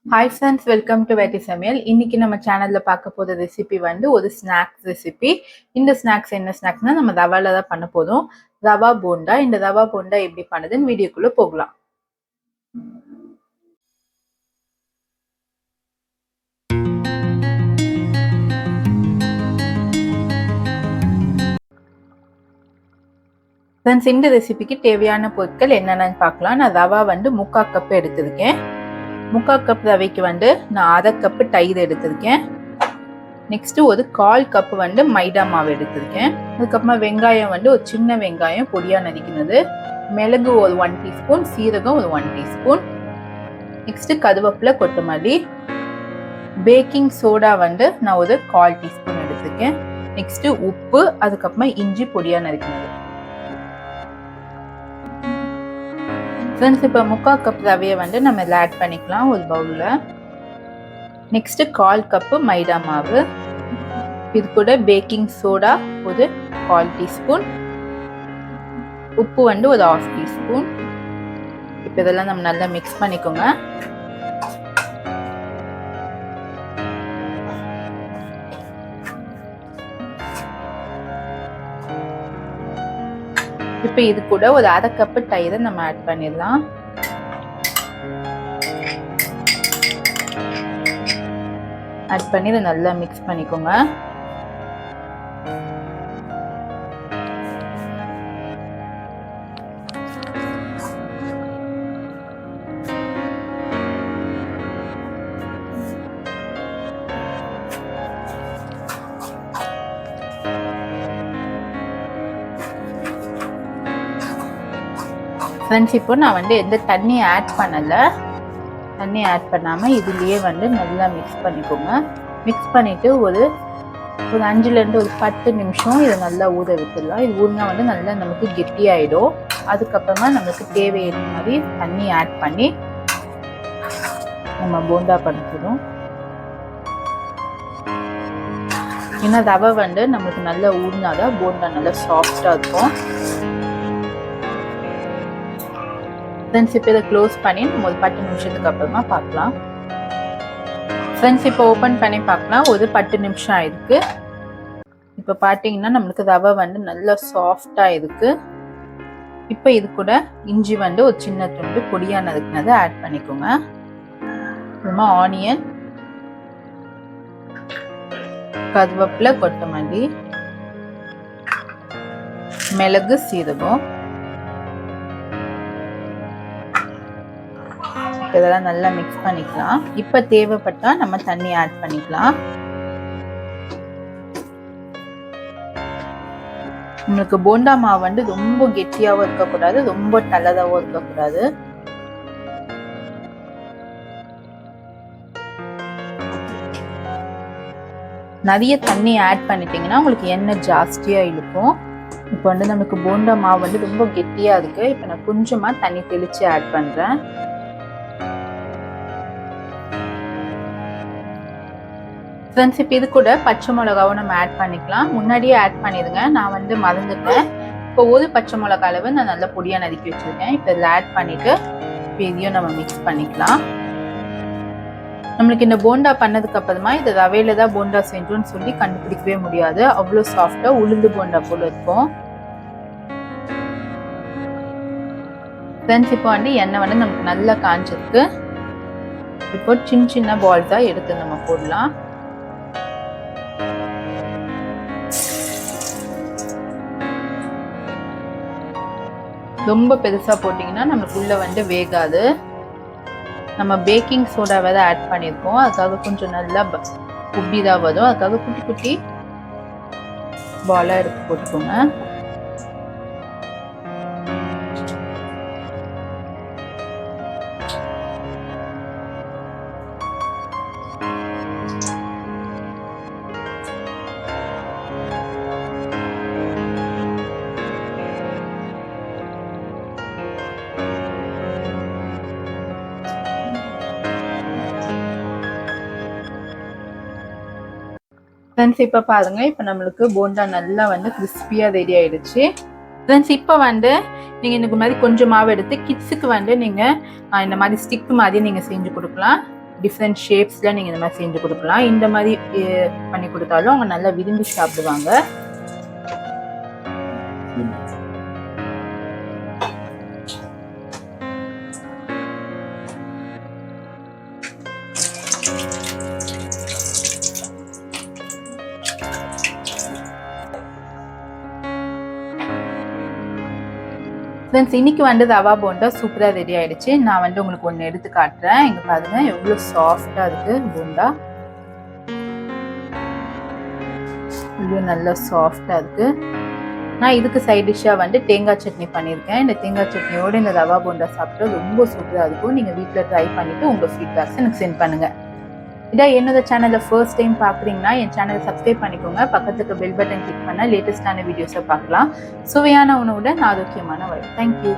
Hi friends, welcome to Veti Samayal. இன்னைக்கு நம்ம சேனல்ல பார்க்க போற ரெசிபி வந்து ஒரு ஸ்நாக்ஸ் ரெசிபி. இந்த ஸ்நாக்ஸ் என்ன ஸ்நாக்ஸ்னா நம்ம ரவால தான் பண்ண போறோம். ரவா போண்டா. இந்த ரவா போண்டா எப்படி பண்ணுதுன்னு வீடியோக்குள்ள போகலாம். ஃப்ரெண்ட்ஸ், இந்த ரெசிபிக்கு தேவையான பொருட்கள் என்னென்னு பார்க்கலாம். நான் ரவா வந்து 3/4 கப் எடுத்திருக்கேன். 3/4 கப் ரவைக்கு வந்து நான் 1/2 கப் தயிர் எடுத்திருக்கேன். நெக்ஸ்ட் ஒரு 1/4 கப் வந்து மைதா மாவு எடுத்திருக்கேன். அதுக்கப்புறமா வெங்காயம் வந்து ஒரு சின்ன வெங்காயம் பொடியா நறுக்கினது, மிளகு ஒரு 1 டீஸ்பூன், சீரகம் ஒரு 1 டீஸ்பூன், நெக்ஸ்ட் கருவேப்பிலை, கொத்தமல்லி, பேக்கிங் சோடா வந்து நான் ஒரு 1/4 டீஸ்பூன் எடுத்திருக்கேன். நெக்ஸ்ட் உப்பு, அதுக்கப்புறமா இஞ்சி பொடியா நறுக்கினது. ஃப்ரெண்ட்ஸ், இப்போ 3/4 கப் ரவையை வந்து நம்ம இதில் ஆட் பண்ணிக்கலாம் ஒரு பவுலில். நெக்ஸ்ட் 1/4 கப்பு மைதா மாவு, இது கூட பேக்கிங் சோடா ஒரு 1/4 டீஸ்பூன், உப்பு வந்து ஒரு 1/2 டீஸ்பூன். இப்போ இதெல்லாம் நம்ம நல்லா மிக்ஸ் பண்ணிக்கோங்க. இப்போ இது கூட ஒரு 1/2 கப்பு தயிரை நம்ம ஆட் பண்ணிடலாம். ஆட் பண்ணி இதை நல்லா மிக்ஸ் பண்ணிக்கோங்க. ஃப்ரெண்ட்ஸ், இப்போ நான் வந்து எந்த தண்ணி ஆட் பண்ணலை. தண்ணி ஆட் பண்ணாமல் இதுலேயே வந்து நல்லா மிக்ஸ் பண்ணிக்கோங்க. மிக்ஸ் பண்ணிவிட்டு ஒரு 5லேருந்து ஒரு 10 நிமிஷம் இதை நல்லா ஊற விட்டுடலாம். இது ஊறினா வந்து நல்லா நமக்கு கெட்டியாயிடும். அதுக்கப்புறமா நமக்கு தேவையான மாதிரி தண்ணி ஆட் பண்ணி நம்ம போண்டா பண்ணிக்கிறோம். ஏன்னா ரவை வந்து நம்மளுக்கு நல்லா ஊறினாதான் போண்டா நல்லா சாஃப்டாக இருக்கும். ஃப்ரெண்ட்ஸ், இப்போ இதை க்ளோஸ் பண்ணி நம்ம ஒரு 10 நிமிஷத்துக்கு அப்புறமா பார்க்கலாம். ஃப்ரெண்ட்ஸ், இப்போ ஓப்பன் பண்ணி பார்க்கலாம். ஒரு 10 நிமிஷம் ஆயிருக்கு. இப்போ பார்த்தீங்கன்னா நம்மளுக்கு ரவை வந்து நல்லா சாஃப்டாக இருக்கு. இப்போ இது கூட இஞ்சி வந்து ஒரு சின்ன துண்டு பொடியா நறுக்கினதை ஆட் பண்ணிக்கோங்க. அப்புறமா ஆனியன், கருவேப்பிலை, கொத்தமல்லி, மிளகு, சீரகம், இதெல்லாம் நல்லா மிக்ஸ் பண்ணிக்கலாம். இப்போ தேவைப்பட்டா நம்ம தண்ணி ஆட் பண்ணிக்கலாம். உங்களுக்கு போண்டா மாவு வந்து ரொம்ப கெட்டியாகவும் இருக்கக்கூடாது, ரொம்ப தளதாகவும் இருக்கக்கூடாது. நிறைய தண்ணி ஆட் பண்ணிட்டீங்கன்னா உங்களுக்கு எண்ணெய் ஜாஸ்தியா இழுக்கும். இப்போ வந்து நமக்கு போண்டா மாவு வந்து ரொம்ப கெட்டியா இருக்கு. இப்போ நான் கொஞ்சமா தண்ணி தெளிச்சு ஆட் பண்றேன். ஃப்ரெண்ட்ஸ், இப்போ இது கூட பச்சை மிளகாவும் நம்ம ஆட் பண்ணிக்கலாம். முன்னாடியே ஆட் பண்ணிடுங்க, நான் வந்து மறந்துட்டேன். இப்போ ஒரு பச்சை மிளகா அளவு நான் நல்லா பொடியாக நறுக்கி வச்சுருக்கேன். இப்போ இதில் ஆட் பண்ணிவிட்டு இப்போ இதையும் நம்ம மிக்ஸ் பண்ணிக்கலாம். நம்மளுக்கு இந்த போண்டா பண்ணதுக்கு அப்புறமா இது ரவையில தான் போண்டா செஞ்சோன்னு சொல்லி கண்டுபிடிக்கவே முடியாது. அவ்வளோ சாஃப்டாக உளுந்து போண்டா போல இருக்கும். ஃப்ரெண்ட்ஸ், இப்போ வந்து எண்ணெய் வந்து நமக்கு நல்லா காஞ்சிருக்கு. இப்போ சின்ன சின்ன பால்ஸாக எடுத்து நம்ம போடலாம். ரொம்ப பெருசா போட்டிங்கன்னா நமக்குள்ள வந்து வேகாது. நம்ம பேக்கிங் சோடா வேற ஆட் பண்ணியிருக்கோம், அதுக்காக கொஞ்சம் நல்லா உப்பிதான் வரும். அதுக்காக குட்டி குட்டி பாலா எடுத்து போட்டுக்கோங்க. ஃப்ரெண்ட்ஸ், இப்போ பாருங்க, இப்போ நம்மளுக்கு போண்டா நல்லா வந்து கிறிஸ்பியாக ரெடி ஆயிடுச்சு. ஃப்ரெண்ட்ஸ், இப்போ வந்து நீங்கள் இந்த மாதிரி கொஞ்சம் மாவு எடுத்து கிட்ஸுக்கு வந்து நீங்கள் இந்த மாதிரி ஸ்டிக் மாதிரி நீங்கள் செஞ்சு கொடுக்கலாம். டிஃப்ரெண்ட் ஷேப்ஸில் நீங்கள் இந்த மாதிரி செஞ்சு கொடுக்கலாம். இந்த மாதிரி பண்ணி கொடுத்தாலும் அவங்க நல்லா விரும்பி சாப்பிடுவாங்க. ஃப்ரெண்ட்ஸ், இன்னைக்கு வந்து ரவா போண்டா சூப்பராக ரெடி ஆயிடுச்சு. நான் வந்து உங்களுக்கு ஒன்று எடுத்து காட்டுறேன். இங்கே பாருங்க எவ்வளோ சாஃப்டாக இருக்கு போண்டா. இவ்வளோ நல்லா சாஃப்டாக இருக்கு. நான் இதுக்கு சைட் டிஷ்ஷாக வந்து தேங்காய் சட்னி பண்ணியிருக்கேன். இந்த தேங்காய் சட்னியோடு இந்த ரவா போண்டா சாப்பிட்டா ரொம்ப சூப்பராக இருக்கும். நீங்கள் வீட்டில் ட்ரை பண்ணிவிட்டு உங்கள் ஃபீட்பேக்ஸ் எனக்கு சென்ட் பண்ணுங்கள். இதான் என்னோட சேனலில் ஃபர்ஸ்ட் டைம் பார்க்குறீங்கன்னா என் சேனலை சப்ஸ்கிரைப் பண்ணிக்கோங்க. பக்கத்துக்கு பெல் பட்டன் கிளிக் பண்ணால் லேட்டஸ்டான வீடியோஸை பார்க்கலாம். சுவையான உணவுடன் ஆரோக்கியமான வாழ்க்கை. தேங்க்யூ.